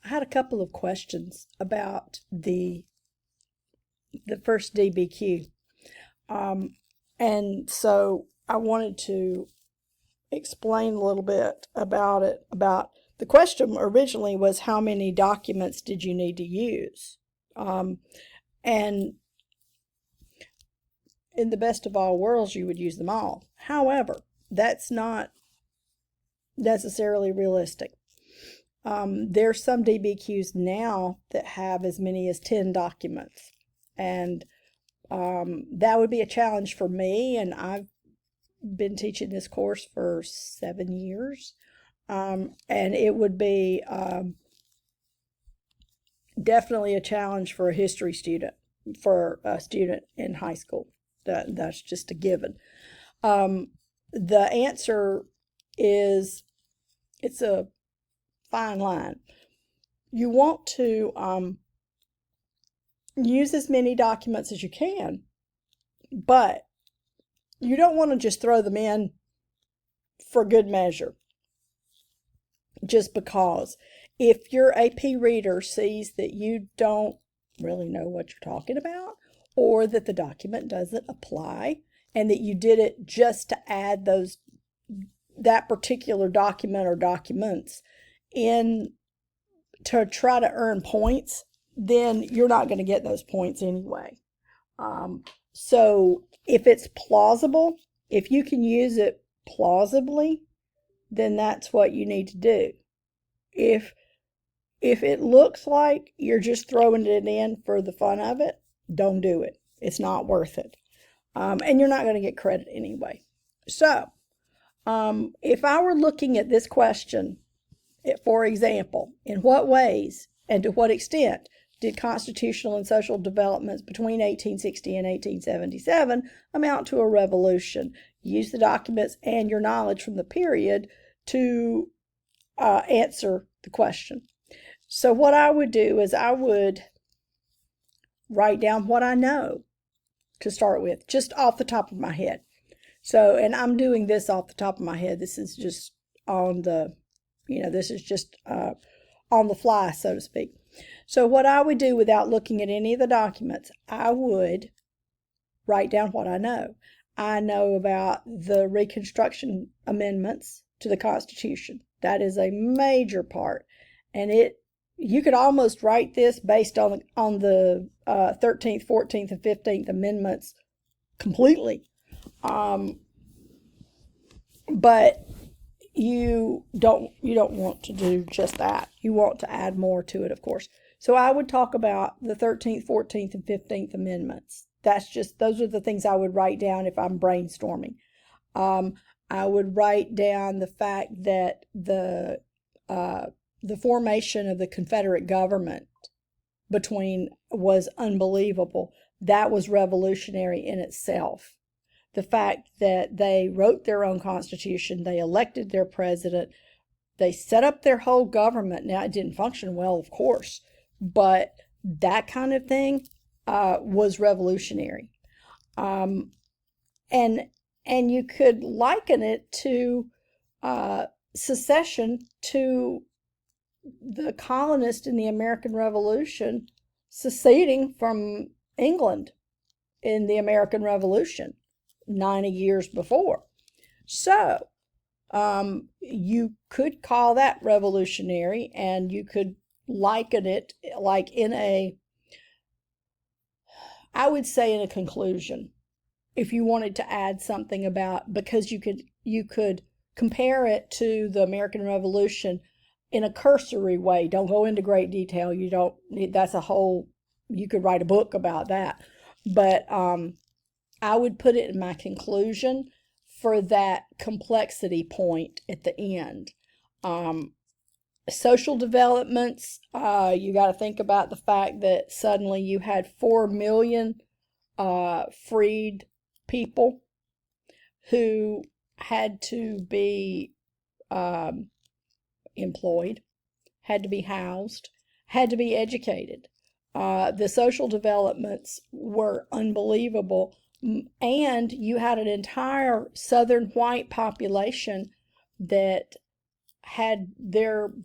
I had a couple of questions about the first DBQ. And so I wanted to explain a little bit about it. About the question originally was, how many documents did you need to use? And in the best of all worlds, you would use them all. However, that's not necessarily realistic. There's some DBQs now that have as many as 10 documents. And that would be a challenge for me, and I've been teaching this course for 7 years. And it would be definitely a challenge for a history student, for a student in high school. That's just a given. The answer is, it's a fine line. You want to use as many documents as you can, but you don't want to just throw them in for good measure just because. If your AP reader sees that you don't really know what you're talking about, or that the document doesn't apply, and that you did it just to add that particular document or documents in to try to earn points, then you're not going to get those points anyway. So if it's plausible, if you can use it plausibly, then that's what you need to do. If it looks like you're just throwing it in for the fun of it, don't do it. It's not worth it. And you're not going to get credit anyway. So if I were looking at this question, for example, in what ways and to what extent did constitutional and social developments between 1860 and 1877 amount to a revolution? Use the documents and your knowledge from the period to answer the question. So what I would do is I would write down what I know to start with, just off the top of my head. So, and I'm doing this off the top of my head. This is just on the, this is just on the fly, so to speak. So what I would do without looking at any of the documents, I would write down what I know. I know about the Reconstruction amendments to the Constitution. That is a major part. And you could almost write this based on the 13th, 14th, and 15th Amendments completely. But you don't want to do just that. You want to add more to it, of course. So I would talk about the 13th, 14th, and 15th Amendments. Those are the things I would write down if I'm brainstorming. I would write down the fact that the formation of the Confederate government was unbelievable. That was revolutionary in itself. The fact that they wrote their own constitution, they elected their president, they set up their whole government. Now, it didn't function well, of course, but that kind of thing was revolutionary. And you could liken it to secession, to the colonists in the American Revolution seceding from England in the American Revolution 90 years before. So you could call that revolutionary, and you could liken it like I would say in a conclusion, if you wanted to add something about, because you could compare it to the American Revolution in a cursory way. Don't go into great detail. You could write a book about that. But I would put it in my conclusion for that complexity point at the end. Social developments, you got to think about the fact that suddenly you had 4 million freed people who had to be employed, had to be housed, had to be educated. The social developments were unbelievable. And you had an entire Southern white population that had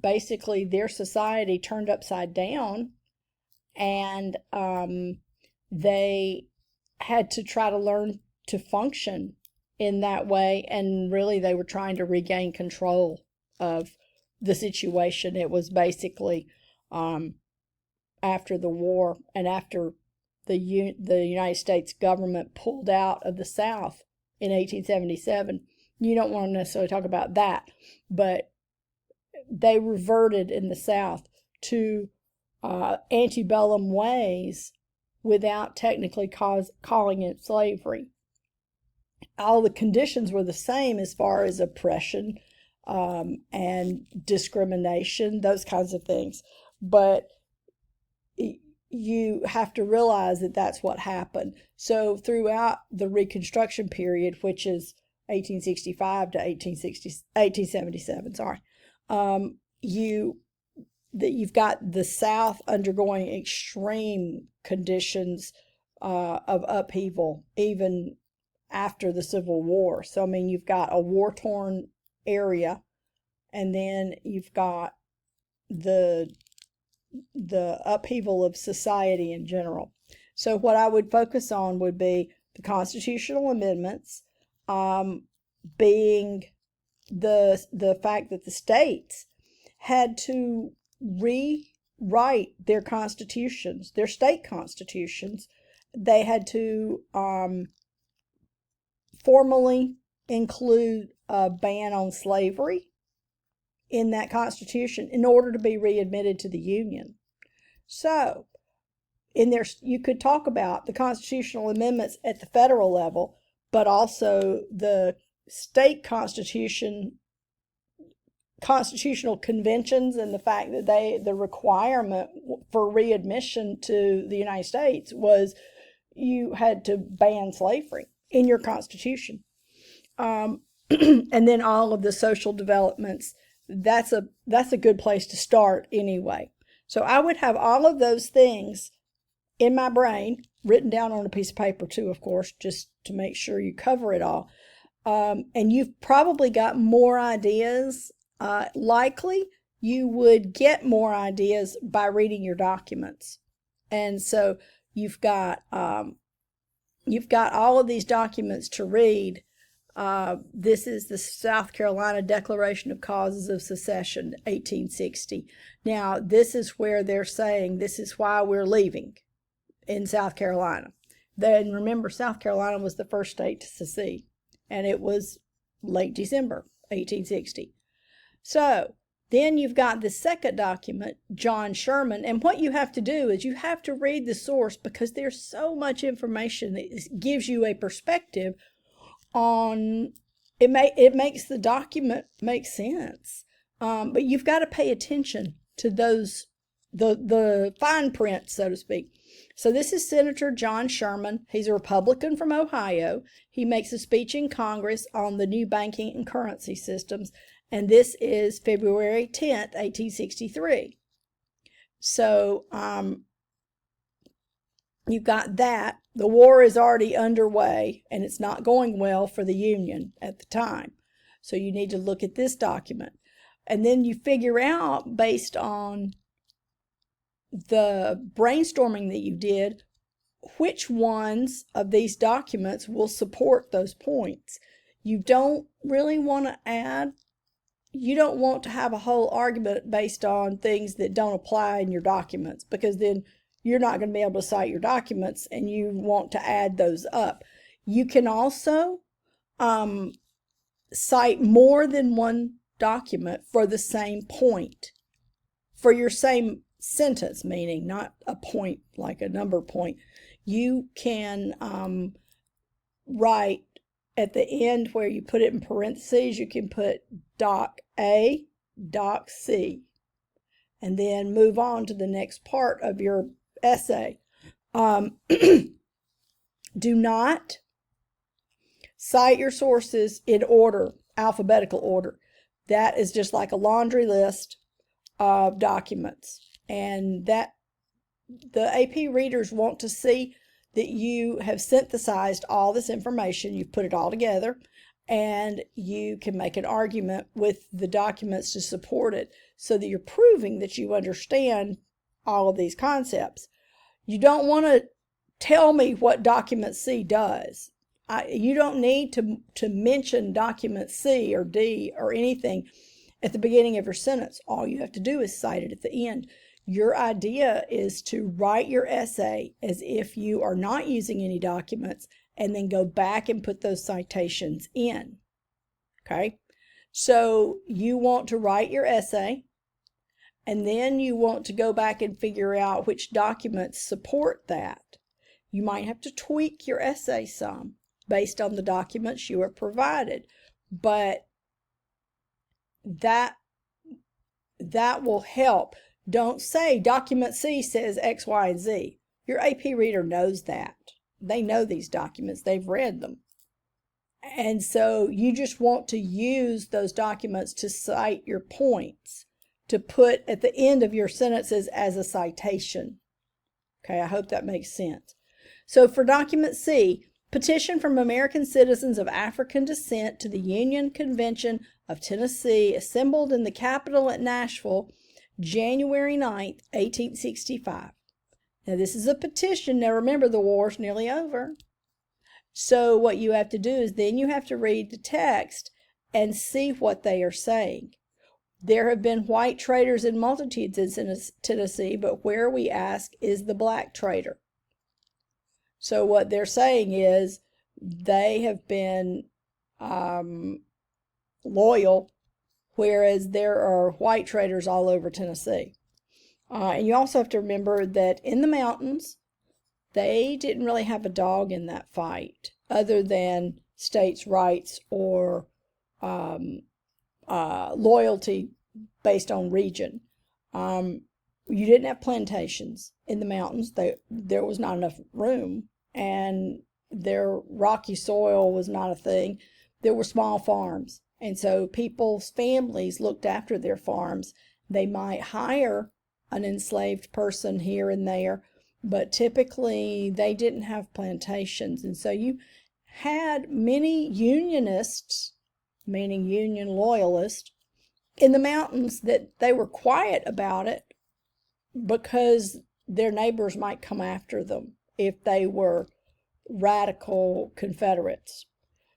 basically their society turned upside down, and they had to try to learn to function in that way, and really they were trying to regain control of the situation. It was basically after the war and after the United States government pulled out of the South in 1877. You don't want to necessarily talk about that, but they reverted in the South to antebellum ways without technically calling it slavery. All the conditions were the same as far as oppression and discrimination, those kinds of things. But you have to realize that that's what happened. So throughout the Reconstruction period, which is 1865 to 1877, you've got the South undergoing extreme conditions of upheaval, even after the Civil War. So, I mean, you've got a war-torn area, and then you've got the upheaval of society in general. So what I would focus on would be the constitutional amendments, being the fact that the states had to rewrite their constitutions, their state constitutions. They had to formally include a ban on slavery in that constitution in order to be readmitted to the Union. So, in there, you could talk about the constitutional amendments at the federal level, but also the state constitutional conventions, and the fact that the requirement for readmission to the United States was you had to ban slavery in your constitution. And then all of the social developments. That's a good place to start anyway. So I would have all of those things in my brain, written down on a piece of paper too, of course, just to make sure you cover it all. And you've probably got more ideas. Likely you would get more ideas by reading your documents. And so you've got all of these documents to read. This is the South Carolina Declaration of Causes of Secession, 1860. Now, this is where they're saying this is why we're leaving in South Carolina. Then remember, South Carolina was the first state to secede, and it was late December, 1860. So then you've got the second document, John Sherman, and what you have to do is you have to read the source, because there's so much information that gives you a perspective on it. It makes the document make sense, but you've got to pay attention to those the fine print, so to speak. So this is Senator John Sherman. He's a Republican from Ohio. He makes a speech in Congress on the new banking and currency systems, and this is February 10th, 1863. So you've got that. The war is already underway, and it's not going well for the Union at the time. So you need to look at this document. And then you figure out, based on the brainstorming that you did, which ones of these documents will support those points. You don't really want to have a whole argument based on things that don't apply in your documents, because then you're not going to be able to cite your documents, and you want to add those up. You can also cite more than one document for the same point, for your same sentence, meaning not a point like a number point. You can write at the end where you put it in parentheses, you can put Doc A, Doc C, and then move on to the next part of your essay. Do not cite your sources in order, alphabetical order. That is just like a laundry list of documents, and that the AP readers want to see that you have synthesized all this information, you've put it all together, and you can make an argument with the documents to support it so that you're proving that you understand all of these concepts. You don't want to tell me what document C does. You don't need to mention document C or D or anything at the beginning of your sentence. All you have to do is cite it at the end. Your idea is to write your essay as if you are not using any documents and then go back and put those citations in. Okay? So you want to write your essay, and then you want to go back and figure out which documents support that. You might have to tweak your essay some based on the documents you are provided, but that will help. Don't say document C says X, Y, and Z. Your AP reader knows that. They know these documents. They've read them. And so you just want to use those documents to cite your points, to put at the end of your sentences as a citation. Okay, I hope that makes sense. So for document C, petition from American citizens of African descent to the Union Convention of Tennessee, assembled in the Capitol at Nashville, January 9th, 1865. Now, this is a petition. Now, remember, the war's nearly over. So what you have to do is then you have to read the text and see what they are saying. There have been white traders in multitudes in Tennessee, but where, we ask, is the black trader? So what they're saying is they have been loyal, whereas there are white traders all over Tennessee. And you also have to remember that in the mountains, they didn't really have a dog in that fight, other than states' rights or loyalty based on region. You didn't have plantations in the mountains. There was not enough room, and their rocky soil was not a thing. There were small farms, and so people's families looked after their farms. They might hire an enslaved person here and there, but typically they didn't have plantations. And so you had many Unionists, meaning Union loyalists, in the mountains that they were quiet about it because their neighbors might come after them if they were radical Confederates.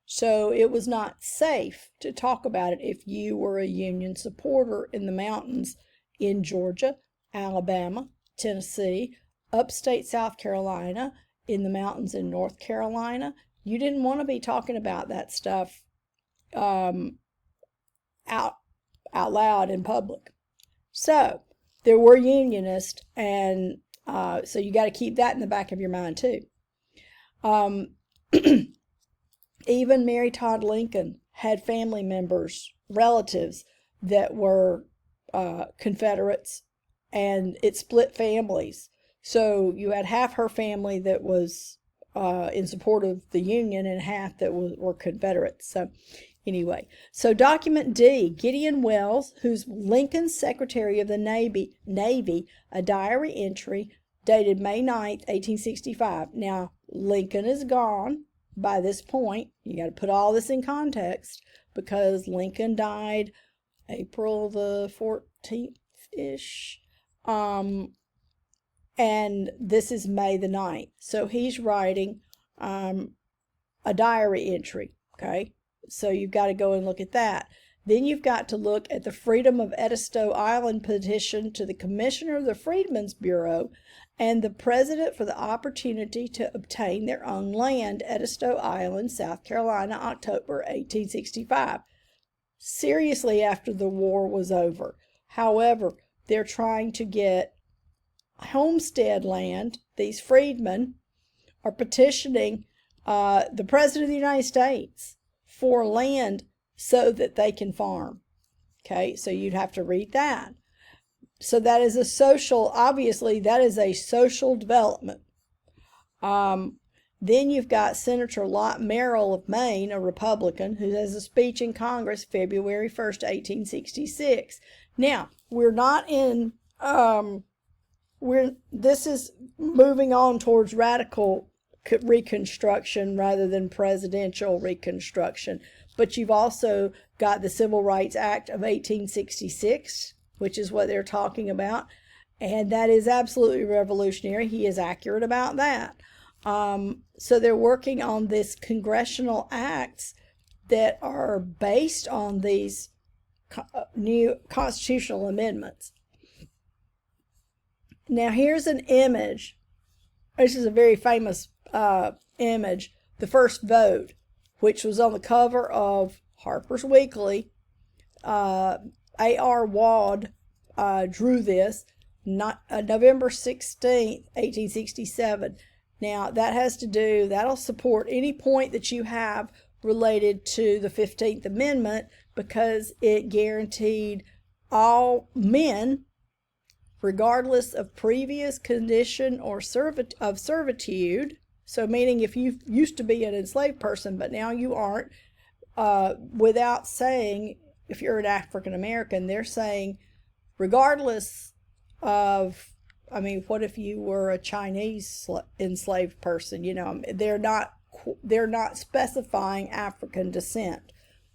So it was not safe to talk about it if you were a Union supporter in the mountains in Georgia, Alabama, Tennessee, upstate South Carolina, in the mountains in North Carolina. You didn't want to be talking about that stuff out loud in public. So there were Unionists, and so you got to keep that in the back of your mind too. Even Mary Todd Lincoln had family members, relatives that were Confederates, and it split families. So you had half her family that was in support of the Union and half that were Confederates. So anyway, so document D, Gideon Wells, who's Lincoln's Secretary of the Navy, a diary entry dated May 9th, 1865. Now, Lincoln is gone by this point. You got to put all this in context because Lincoln died April the 14th-ish. And this is May the 9th. So he's writing a diary entry, okay? So you've got to go and look at that. Then you've got to look at the Freedom of Edisto Island petition to the Commissioner of the Freedmen's Bureau and the President for the opportunity to obtain their own land, Edisto Island, South Carolina, October 1865. Seriously, after the war was over. However, they're trying to get homestead land. These freedmen are petitioning the President of the United States for land so that they can farm. Okay, so you'd have to read that. So that is a social, obviously, that is a social development. Then you've got Senator Lot Merrill of Maine, a Republican, who has a speech in Congress February 1st, 1866. Now, we're not in, this is moving on towards radical Reconstruction rather than presidential Reconstruction. but you've also got the Civil Rights Act of 1866, which is what they're talking about. And that is absolutely revolutionary. He is accurate about that. So they're working on this congressional acts that are based on these new constitutional amendments. Now here's an image. This is a very famous image. The first vote, which was on the cover of Harper's Weekly. A.R. Wad drew this, November 16th, 1867. Now, that'll support any point that you have related to the 15th Amendment, because it guaranteed all men, regardless of previous condition or of servitude. So meaning if you used to be an enslaved person, but now you aren't, without saying, if you're an African American, they're saying regardless of, I mean, what if you were a Chinese enslaved person? You know, they're not specifying African descent.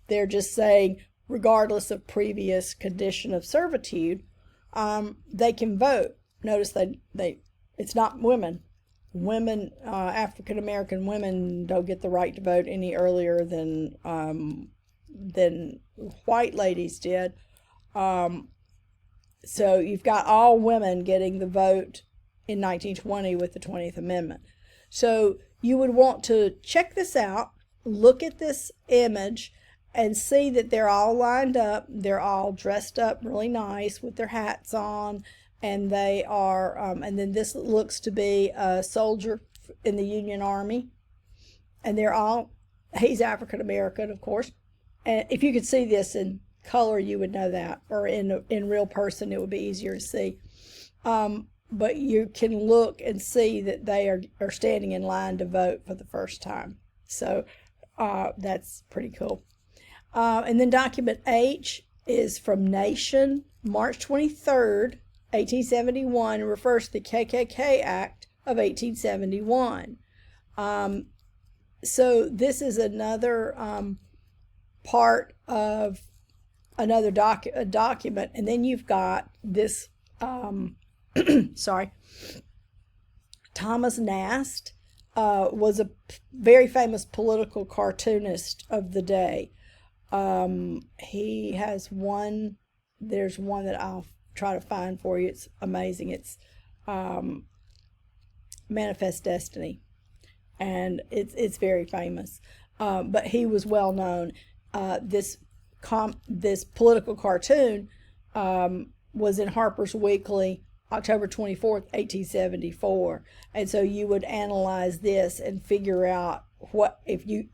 They're just saying regardless of previous condition of servitude, they can vote. Notice it's not women. African American women don't get the right to vote any earlier than white ladies did. So you've got all women getting the vote in 1920 with the 20th Amendment. So you would want to check this out, look at this image, and see that they're all lined up. They're all dressed up really nice with their hats on, and they are, and then this looks to be a soldier in the Union Army, and he's African American, of course. And if you could see this in color, you would know that, or in real person, it would be easier to see. But you can look and see that they are standing in line to vote for the first time. So that's pretty cool. And then document H is from Nation, March 23rd, 1871, and refers to the KKK Act of 1871. So this is another part of another document, and then you've got this, Thomas Nast was a very famous political cartoonist of the day. He has one, there's one that I'll try to find for you. It's amazing. It's Manifest Destiny, and it's very famous. But he was well known. This political cartoon was in Harper's Weekly, October 24th, 1874. And so you would analyze this and figure out what if you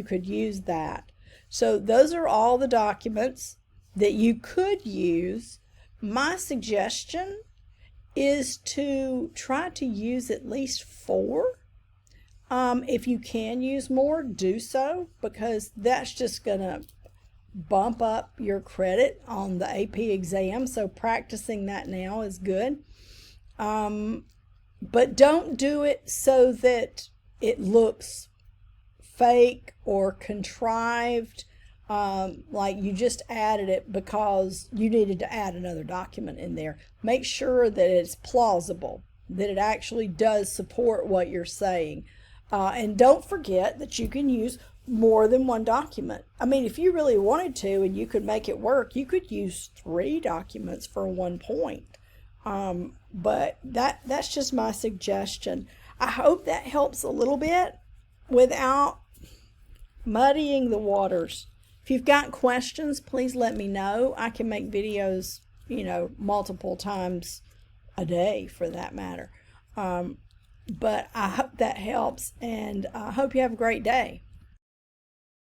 could use that. So those are all the documents that you could use. My suggestion is to try to use at least 4. If you can use more, do so, because that's just going to bump up your credit on the AP exam. So practicing that now is good. But don't do it so that it looks fake or contrived, like you just added it because you needed to add another document in there. Make sure that it's plausible, that it actually does support what you're saying. And don't forget that you can use more than one document. I mean, if you really wanted to and you could make it work, you could use 3 documents for 1 point. But that's just my suggestion. I hope that helps a little bit without muddying the waters. If you've got questions, please let me know. I can make videos, multiple times a day for that matter. But I hope that helps, and I hope you have a great day.